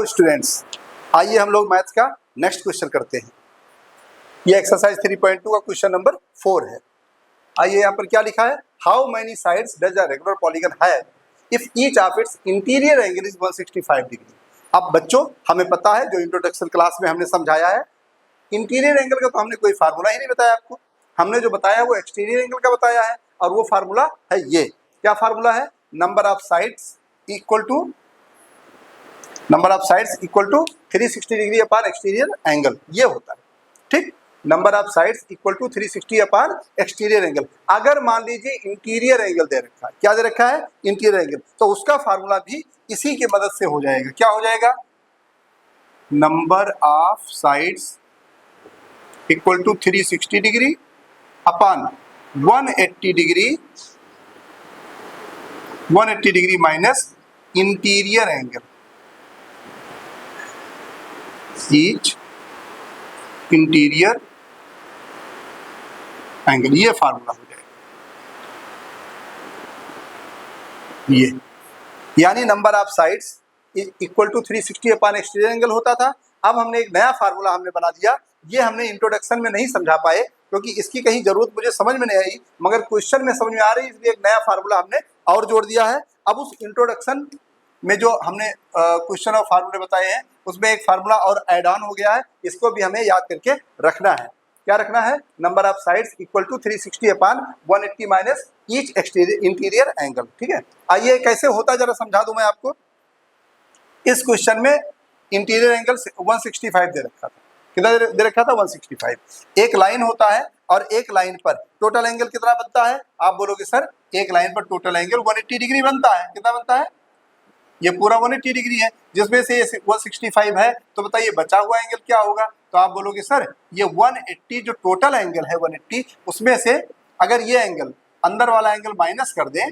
Hello students, आइए हम लोग मैथ्स का नेक्स्ट क्वेश्चन करते हैं। ये एक्सरसाइज 3.2 का क्वेश्चन नंबर 4 है। आइए यहाँ पर क्या लिखा है, how many sides does a regular polygon have if each of its interior angle is 165 degree. अब बच्चों, हमें पता है, जो इंट्रोडक्शन क्लास में हमने समझाया है, इंटीरियर एंगल का तो हमने कोई फार्मूला ही नहीं बताया आपको। हमने जो बताया वो एक्सटीरियर एंगल का बताया है, और वो फार्मूला है ये। क्या फार्मूला है? Number of sides equal to 360 degree upon exterior angle, ये होता है। ठीक, number of sides equal to 360 upon exterior angle. अगर मान लीजिए इंटीरियर एंगल दे रखा है, क्या दे रखा है? इंटीरियर एंगल, तो उसका फार्मूला भी इसी की मदद से हो जाएगा। क्या हो जाएगा? Number of sides equal to 360 degree upon 180 degree minus interior angle, each interior angle, ये फार्मूला हो जाएगा। ये यानी number of sides equal to 360 upon exterior angle होता था। अब हमने एक नया फार्मूला हमने बना दिया। ये हमने इंट्रोडक्शन में नहीं समझा पाए क्योंकि इसकी कहीं जरूरत मुझे समझ में नहीं आई, मगर क्वेश्चन में समझ में आ रही, इसलिए एक नया फार्मूला हमने और जोड़ दिया है। अब उस इंट्रोडक्शन में जो हमने क्वेश्चन और फार्मूले बताए हैं, उसमें एक फार्मूला और ऐड ऑन हो गया है। इसको भी हमें याद करके रखना है। क्या रखना है? Number of sides equal to 360 upon 180 minus each interior angle. ठीक है, आइए कैसे होता जरा समझा दूं मैं आपको। इस क्वेश्चन में इंटीरियर एंगल 165 दे रखा था। कितना दे रखा था? 165। एक लाइन होता है और एक लाइन पर टोटल एंगल कितना बनता है? आप बोलोगे सर एक लाइन पर टोटल एंगल 180 डिग्री बनता है। कितना बनता है? ये पूरा 180 डिग्री है, जिसमें से ये 165 है, तो बताइए बचा हुआ एंगल क्या होगा? तो आप बोलोगे सर ये 180 जो टोटल एंगल है 180, उसमें से अगर ये एंगल अंदर वाला एंगल माइनस कर दें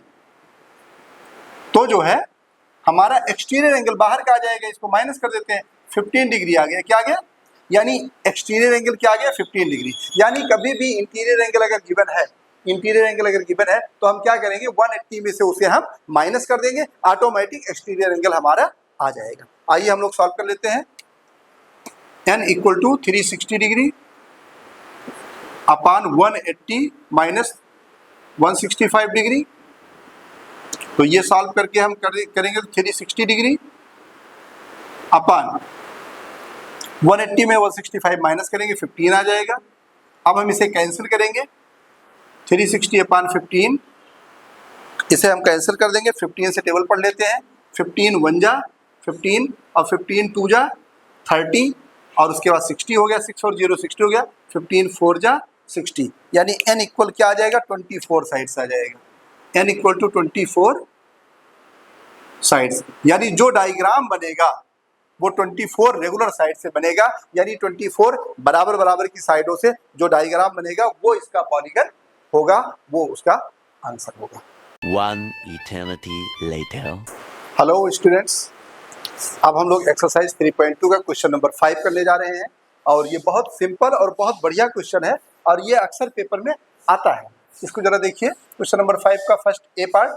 तो जो है हमारा एक्सटीरियर एंगल बाहर का आ जाएगा। इसको माइनस कर देते हैं, 15 डिग्री आ गया। क्या आ गया? यानी एक्सटीरियर एंगल क्या आ गया? 15 डिग्री। यानी कभी भी इंटीरियर एंगल अगर गिवन है तो हम क्या करेंगे? 180 में से उसे हम माइनस कर देंगे, ऑटोमेटिक एक्सटीरियर एंगल हमारा आ जाएगा। आइए हम लोग सॉल्व कर लेते हैं। n equal to 360 degree upon 180 minus 165 degree, तो ये सॉल्व करके हम करेंगे 360 डिग्री अपान 180 में 165 माइनस करेंगे, 15 आ जाएगा। अब हम इसे कैंसिल करेंगे, 360 अपान 15, इसे हम कैंसिल कर देंगे। 15 से टेबल पढ़ लेते हैं। 15 1 जा 15 और 15 2 जा 30, और उसके बाद 60 हो गया, 6 और 0 60 हो गया, 15 4 जा 60। यानी n इक्वल क्या आ जाएगा? 24 साइड्स आ जाएगा। n इक्वल टू 24 साइड्स, यानी जो डायग्राम बनेगा वो 24 रेगुलर साइड से बनेगा। यानी 24 बराबर बराबर की साइडों से जो डायग्राम बनेगा वो इसका पॉलीगन होगा, वो उसका आंसर होगा। One eternity later. Hello students, अब हम लोग एक्सरसाइज 3.2 का क्वेश्चन नंबर 5 करने जा रहे हैं। और ये बहुत सिंपल और बहुत बढ़िया क्वेश्चन है, और ये अक्सर पेपर में आता है। इसको जरा देखिए, क्वेश्चन नंबर 5 का first A part,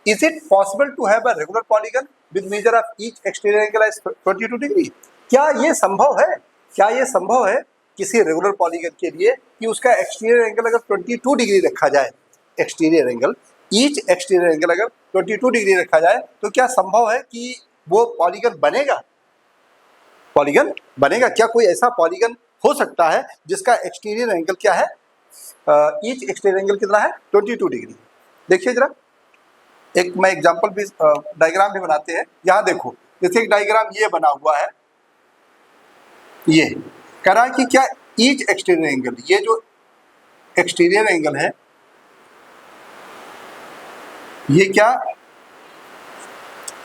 is it possible to have a regular polygon with measure of each exterior angle as 22 degree. क्या ये संभव है? क्या ये संभव है किसी रेगुलर पॉलीगन के लिए कि उसका एक्सटीरियर एंगल अगर 22 डिग्री रखा जाए, exterior angle, each exterior angle अगर 22 डिग्री रखा जाए, तो क्या संभव है कि वो पॉलीगन बनेगा? पॉलीगन बनेगा? क्या कोई ऐसा पॉलीगन हो सकता है जिसका एक्सटीरियर एंगल क्या है? ईच एक्सटीरियर एंगल कितना है? 22 डिग्री। देखिए जरा, एक मैं एग्जांपल भी, डायग्राम भी बनाते हैं। यहाँ देखो, जैसे एक डायग्राम ये बना हुआ है, ये कह रहा है कि क्या ईच एक्सटीरियर एंगल, ये जो एक्सटीरियर एंगल है, ये क्या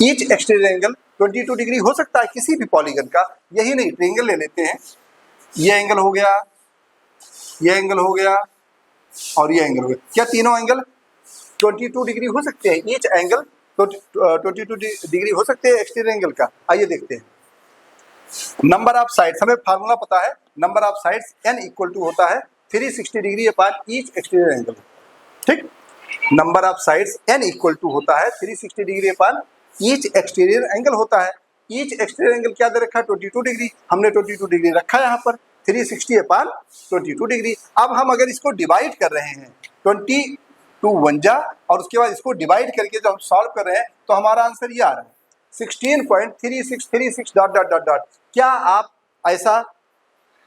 ईच एक्सटीरियर एंगल 22 डिग्री हो सकता है किसी भी पॉलीगन का? यही नहीं, ट्रायंगल ले लेते हैं। ये एंगल हो गया, ये एंगल हो गया, और ये एंगल हो गया। क्या तीनों एंगल 22 डिग्री हो सकते हैं? ईच एंगल तो 22 डिग्री हो सकते हैं एक्सटीरियर एंगल का। आइए देखते हैं। नंबर ऑफ साइड्स, हमें फार्मूला पता है, number of sides n equal to होता है 360 degree upon each exterior angle. ठीक, number of sides n equal to होता है 360 degree upon each exterior angle होता है। ईच एक्सटीरियर एंगल क्या दे रखा है 22 डिग्री, हमने 22 डिग्री रखा है यहाँ पर 360/22 डिग्री। अब हम अगर इसको डिवाइड कर रहे हैं 22 वन जा और उसके बाद इसको डिवाइड करके जब हम सॉल्व कर रहे हैं तो हमारा आंसर ये आ रहा है 16.3636 डॉट डॉट डॉट डॉट। क्या आप ऐसा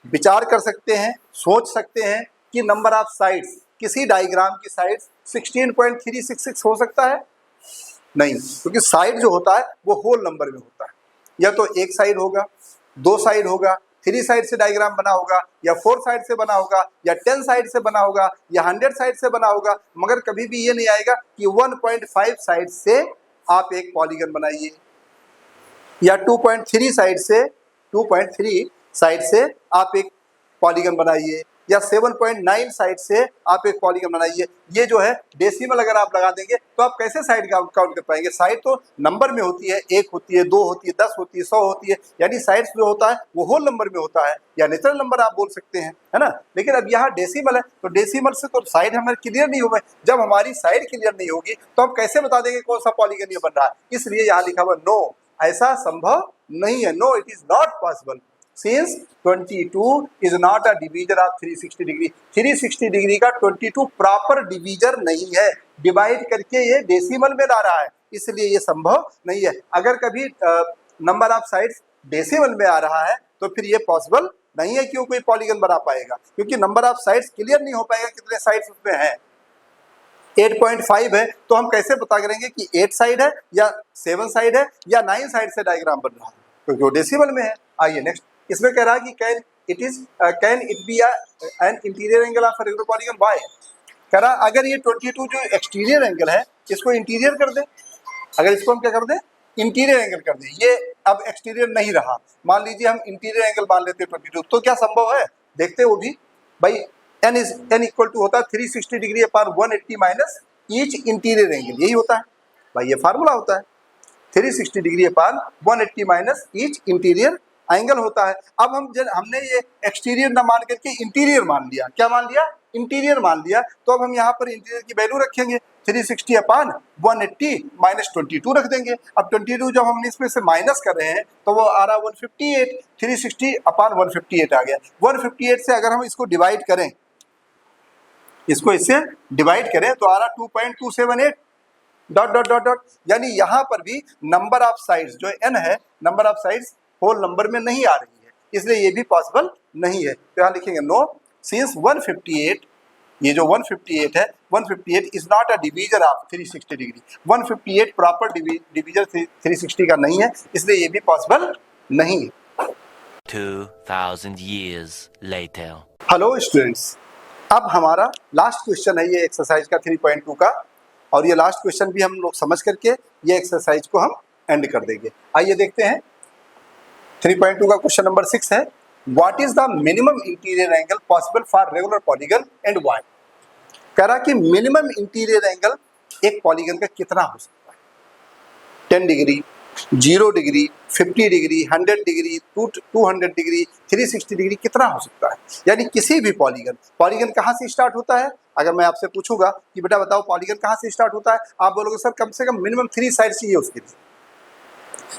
विचार कर सकते हैं, सोच सकते हैं कि नंबर ऑफ साइड्स किसी डायग्राम की साइड्स 16.366 हो सकता है? नहीं, क्योंकि साइड जो होता है वो होल नंबर में होता है। या तो एक साइड होगा, दो साइड होगा, 3 साइड से डायग्राम बना होगा, या 4 साइड से बना होगा, या 10 साइड से बना होगा, या 100 साइड से बना होगा, मगर कभी भी ये नहीं आएगा कि 1.5 साइड से आप एक पॉलीगन बनाइए, या 2.3 साइड से 2.3 साइड से आप एक पॉलीगन बनाइए, या 7.9 साइड से आप एक पॉलीगन बनाइए। ये जो है डेसिमल अगर आप लगा देंगे तो आप कैसे साइड काउंट कर पाएंगे? साइड तो नंबर में होती है, 1 होती है, 2 होती है, 10 होती है, 100 होती है, यानी साइड्स जो होता है वो होल नंबर में होता है, या नेचुरल नंबर आप बोल सकते हैं, है ना। लेकिन अब यहाँ डेसिमल है तो डेसिमल से तो साइड हमारे क्लियर नहीं होगा। जब हमारी साइड क्लियर नहीं होगी तो हम कैसे बता देंगे कौन सा पॉलीगन ये बन रहा है? इसलिए यहाँ लिखा हुआ नो, ऐसा संभव नहीं है। No, it is not possible since 22 is not a divisor of 360 degree. 360 degree का 22 प्रॉपर डिवीजर नहीं है, डिवाइड करके ये डेसिमल में ला रहा है, इसलिए ये संभव नहीं है। अगर कभी नंबर ऑफ साइड्स डेसिमल में आ रहा है तो फिर ये पॉसिबल नहीं है कि वो कोई पॉलीगन बना पाएगा, क्योंकि नंबर ऑफ साइड्स क्लियर नहीं हो पाएगा कितने साइड्स उसमें हैं। 8.5 है तो हम कैसे पता करेंगे कि 8 साइड है या 7 साइड है या 9 साइड से डायग्राम बन रहा है, क्योंकि वो डेसिमल में है। आइए नेक्स्ट, इसमें कह रहा है कि can it be an interior angle of regular polygon by. कह रहा अगर ये 22 जो एक्सटीरियर एंगल है इसको इंटीरियर कर दे, अगर इसको हम क्या कर दें इंटीरियर एंगल कर दें, ये अब एक्सटीरियर नहीं रहा, मान लीजिए हम इंटीरियर एंगल मान लेते हैं 22, तो क्या संभव है? देखते वो भी भाई, n इक्वल टू होता है 360 degree upon 180 minus each interior angle, यही होता है भाई, ये फार्मूला होता है 360 degree upon 180 minus each interior angle होता है। अब हमने ये एक्सटीरियर ना मान करके इंटीरियर मान लिया, क्या मान लिया? इंटीरियर मान लिया, तो अब हम यहाँ पर इंटीरियर की वैल्यू रखेंगे 360 अपान 180 माइनस 22 रख देंगे। अब 22 जब हम इसमें से माइनस कर रहे हैं तो वो आ रहा 158, 360 अपान 158 आ गया। 158 से अगर हम इसको डिवाइड करें, इसको इससे डिवाइड करें तो आ रहा 2.278 डॉट डॉट डॉट डॉट, यानी यहाँ पर भी नंबर ऑफ साइड्स जो n है, number of sides whole number में नहीं आ रही है, इसलिए ये भी पॉसिबल नहीं है। तो यहाँ लिखेंगे नो, सिंस 158, ये जो 158 है 158 is not a divisor of 360 degree, 158 proper divisor 360 का नहीं है, इसलिए ये भी पॉसिबल नहीं है। 2000 years later. हेलो स्टूडेंट्स, अब हमारा लास्ट क्वेश्चन है ये एक्सरसाइज का 3.2 का, और ये लास्ट क्वेश्चन भी हम लोग समझ करके ये एक्सरसाइज को हम एंड कर देंगे। आइए देखते हैं 3.2 का क्वेश्चन नंबर 6 है, what is the minimum interior angle possible for regular polygon and why. कह रहा कि मिनिमम इंटीरियर एंगल एक पॉलीगन का कितना हो सकता है? 10 degree, 0 degree, 50 degree, 100 degree, 200 degree, 360 degree, कितना हो सकता है? यानी किसी भी पॉलीगन कहाँ से स्टार्ट होता है? अगर मैं आपसे पूछूंगा कि बेटा बताओ पॉलीगन कहाँ से स्टार्ट होता है, आप बोलोगे सर कम से कम मिनिमम 3 साइड चाहिए, उसके लिए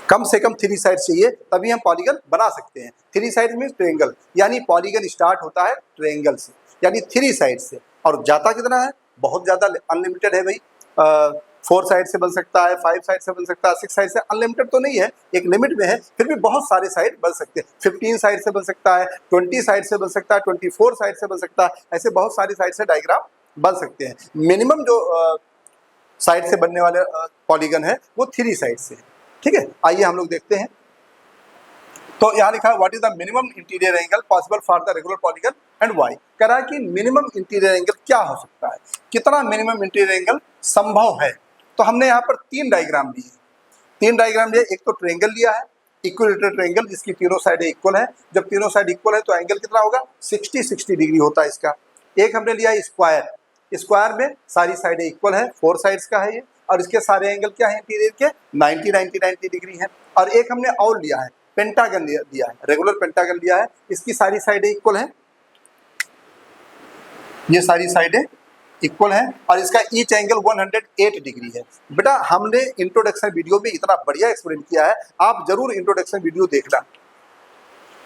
कम से कम 3 साइड चाहिए तभी हम पॉलीगन बना सकते हैं। 3 साइड मीन्स ट्रायंगल, यानी पॉलीगन स्टार्ट होता है ट्रायंगल से, यानी 3 साइड से, और जाता कितना है? बहुत ज़्यादा, अनलिमिटेड है भाई। 4 साइड से बन सकता है, 5 साइड से बन सकता है, 6 साइड से, अनलिमिटेड तो नहीं है, एक लिमिट में है, फिर भी बहुत सारे साइड बन सकते हैं। 15 साइड से बन सकता है, 20 साइड से बन सकता है, 24 साइड से बन सकता है, ऐसे बहुत सारी साइड से डायग्राम बन सकते हैं। मिनिमम जो साइड से बनने वाले पॉलीगन है वो 3 साइड से है, ठीक है। आइए हम लोग देखते हैं, तो यहाँ लिखा है what is the minimum interior angle possible for the regular polygon and why. कह रहा है कि मिनिमम इंटीरियर एंगल क्या हो सकता है, कितना मिनिमम इंटीरियर एंगल संभव है। तो हमने यहाँ पर 3 डायग्राम लिए, 3 डायग्राम लिए। एक तो ट्रायंगल लिया है, इक्विलेटरल ट्रायंगल, जिसकी तीनों साइडें इक्वल है। जब तीनों साइड इक्वल है तो एंगल कितना होगा? 60 डिग्री होता है इसका। एक हमने लिया स्क्वायर, स्क्वायर में सारी साइडें इक्वल है, 4 साइड्स का है ये, और इसके सारे एंगल क्या है इंटीरियर के? 90 डिग्री है। और एक हमने और लिया है पेंटागन दिया है, रेगुलर पेंटागन लिया है, इसकी सारी साइडें इक्वल हैं, ये सारी साइडें इक्वल है और इसका ईच एंगल 108 डिग्री है। बेटा हमने इंट्रोडक्शन वीडियो में इतना बढ़िया एक्सप्लेन किया है, आप जरूर इंट्रोडक्शन वीडियो देखना।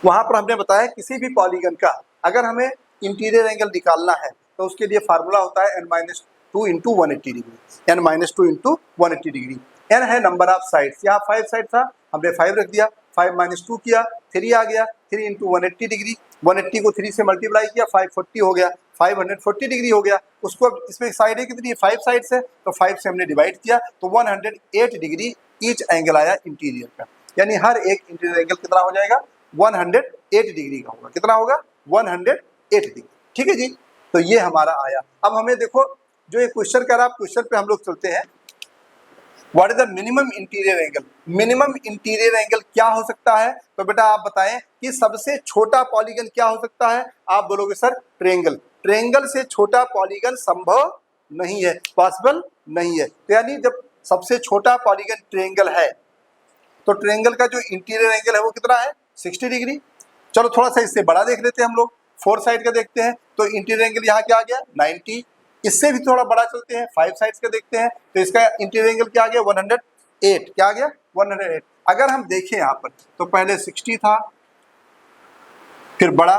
वहां पर हमने बताया किसी भी पॉलीगन का अगर हमें इंटीरियर एंगल निकालना है तो उसके लिए फार्मूला होता है n-2 into 180 degree, n-2 into 180 degree. n है नंबर ऑफ साइड्स, यहाँ 5 साइड था हमने 5 रख दिया, 5 - 2 किया 3 आ गया, 3 इंटू 180 डिग्री, 180 को 3 से मल्टीप्लाई किया 540 हो गया, 540 डिग्री हो गया। उसको इसमें साइड है कितनी है 5 साइड से, तो 5 से हमने डिवाइड किया तो 108 डिग्री ईच एंगल आया इंटीरियर का। यानी हर एक इंटीरियर एंगल कितना हो जाएगा 108 डिग्री का होगा। कितना होगा 108 डिग्री। ठीक है जी, तो ये हमारा आया। अब हमें देखो जो ये क्वेश्चन कर रहा है, क्वेश्चन पे हम लोग चलते हैं। What is the minimum interior angle? Minimum interior angle क्या हो सकता है? तो बेटा आप बताएं कि सबसे छोटा पॉलीगन क्या हो सकता है? आप बोलोगे सर ट्रायंगल। ट्रायंगल से छोटा पॉलीगन संभव नहीं है, पॉसिबल नहीं है। तो यानी जब सबसे छोटा पॉलीगन ट्रायंगल है तो ट्रायंगल का जो इंटीरियर एंगल है वो कितना है 60 डिग्री। चलो थोड़ा सा इससे बड़ा देख लेते हैं हम लोग, 4 साइड का देखते हैं तो इंटीरियर एंगल यहाँ क्या आ गया 90। इससे भी थोड़ा बड़ा चलते हैं 5 साइड्स का देखते हैं तो इसका इंटीरियर एंगल क्या आ गया 108। क्या आ गया 108। अगर हम देखें यहाँ पर तो पहले 60 था, फिर बड़ा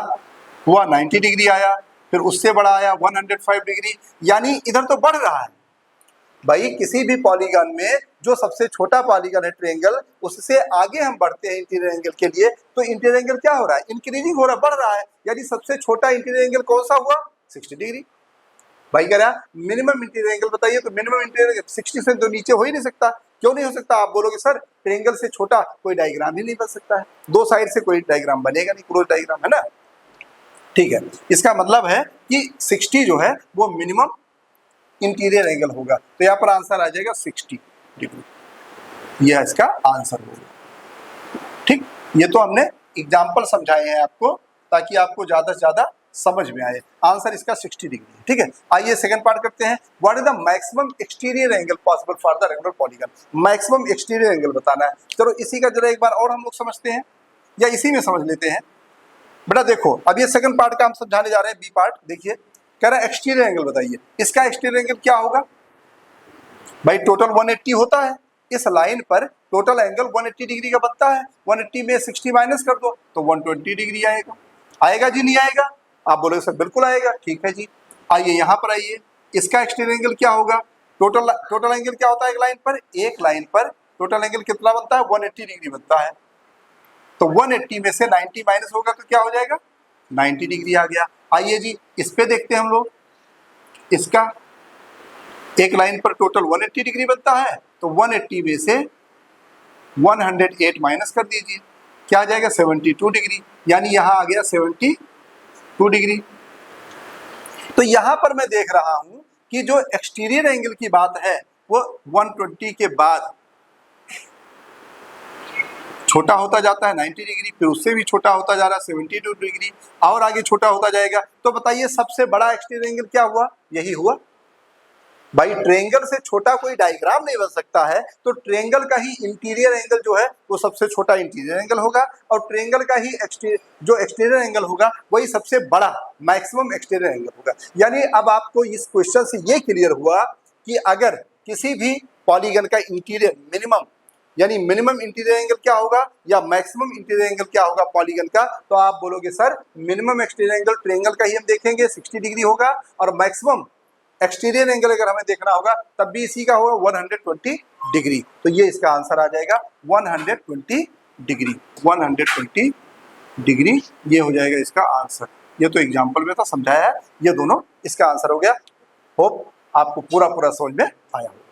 हुआ 90 डिग्री आया, फिर उससे बड़ा आया 105 डिग्री, यानी इधर तो बढ़ रहा है। भाई किसी भी पॉलीगन में जो सबसे छोटा पॉलीगन है ट्रायंगल, उससे आगे हम बढ़ते हैं इंटीरियर एंगल के लिए तो इंटीरियर एंगल क्या हो रहा है इंक्रीजिंग हो रहा है, बढ़ रहा है। यानी सबसे छोटा इंटीरियर एंगल कौन सा हुआ 60 डिग्री। भाई कह रहा मिनिमम इंटीरियर एंगल बताइए, तो मिनिमम इंटीरियर 60 से तो नीचे हो ही नहीं सकता। क्यों नहीं हो सकता? आप बोलोगे सर ट्रायंगल से छोटा कोई डायग्राम ही नहीं बन सकता है, 2 साइड से कोई डायग्राम बनेगा नहीं, क्लोज डायग्राम है ना। ठीक है, इसका मतलब है कि 60 जो है वो मिनिमम इंटीरियर एंगल होगा। तो यहाँ पर आंसर आ जाएगा 60 डिग्री, यह इसका आंसर होगा। ठीक, ये तो हमने एग्जाम्पल समझाए हैं आपको ताकि आपको ज्यादा से ज्यादा समझ में आए। आंसर इसका 60 डिग्री है। ठीक है, आइए सेकंड पार्ट करते हैं। What is the maximum exterior angle possible for the regular polygon? Maximum exterior angle बताना है। चलो इसी का जरा एक बार और हम लोग समझते हैं या इसी में समझ लेते हैं। बेटा देखो अब ये सेकंड पार्ट का हम समझाने जा रहे हैं, बी पार्ट। देखिए कह रहा है एक्सटीरियर एंगल बताइए, इसका एक्सटीरियर एंगल क्या होगा? भाई टोटल 180 होता है, इस लाइन पर टोटल एंगल 180 डिग्री का बनता है। 180 में 60 माइनस कर दो तो 120 डिग्री आएगा। आएगा जी नहीं आएगा? आप बोलोगे सर बिल्कुल आएगा। ठीक है जी, आइए यहाँ पर आइए, इसका एक्सटीरियर एंगल क्या होगा? टोटल एंगल क्या होता है एक लाइन पर टोटल एंगल कितना बनता है 180 डिग्री बनता है। तो 180 में से 90 माइनस होगा तो क्या हो जाएगा 90 डिग्री आ गया। आइए जी इस पे देखते हैं हम लोग, इसका एक लाइन पर टोटल 180 डिग्री बनता है तो 180 में से 108 माइनस कर दीजिए, क्या आ जाएगा 72 डिग्री, यानी यहाँ आ गया 72 डिग्री। तो यहाँ पर मैं देख रहा हूँ कि जो एक्सटीरियर एंगल की बात है वो 120 के बाद छोटा होता जाता है 90 डिग्री, फिर उससे भी छोटा होता जा रहा है 72 डिग्री, और आगे छोटा होता जाएगा। तो बताइए सबसे बड़ा एक्सटीरियर एंगल क्या हुआ? यही हुआ। भाई ट्रायंगल से छोटा कोई डायग्राम नहीं बन सकता है, तो ट्रायंगल का ही इंटीरियर एंगल जो है वो सबसे छोटा इंटीरियर एंगल होगा और ट्रायंगल का ही जो एक्सटीरियर एंगल होगा वही सबसे बड़ा मैक्सिमम एक्सटीरियर एंगल होगा। यानी अब आपको इस क्वेश्चन से ये क्लियर हुआ कि अगर किसी भी पॉलीगन का इंटीरियर मिनिमम यानी मिनिमम इंटीरियर एंगल क्या होगा या मैक्सिमम इंटीरियर एंगल क्या होगा पॉलीगन का, तो आप बोलोगे sir minimum exterior angle triangle का ही हम देखेंगे 60 डिग्री होगा और मैक्सिमम एक्सटीरियर एंगल अगर हमें देखना होगा तब भी इसी का होगा 120 डिग्री। तो ये इसका आंसर आ जाएगा 120 डिग्री, 120 डिग्री ये हो जाएगा इसका आंसर। ये तो एग्जाम्पल में था समझाया है, ये दोनों इसका आंसर हो गया। होप आपको पूरा समझ में आया हो।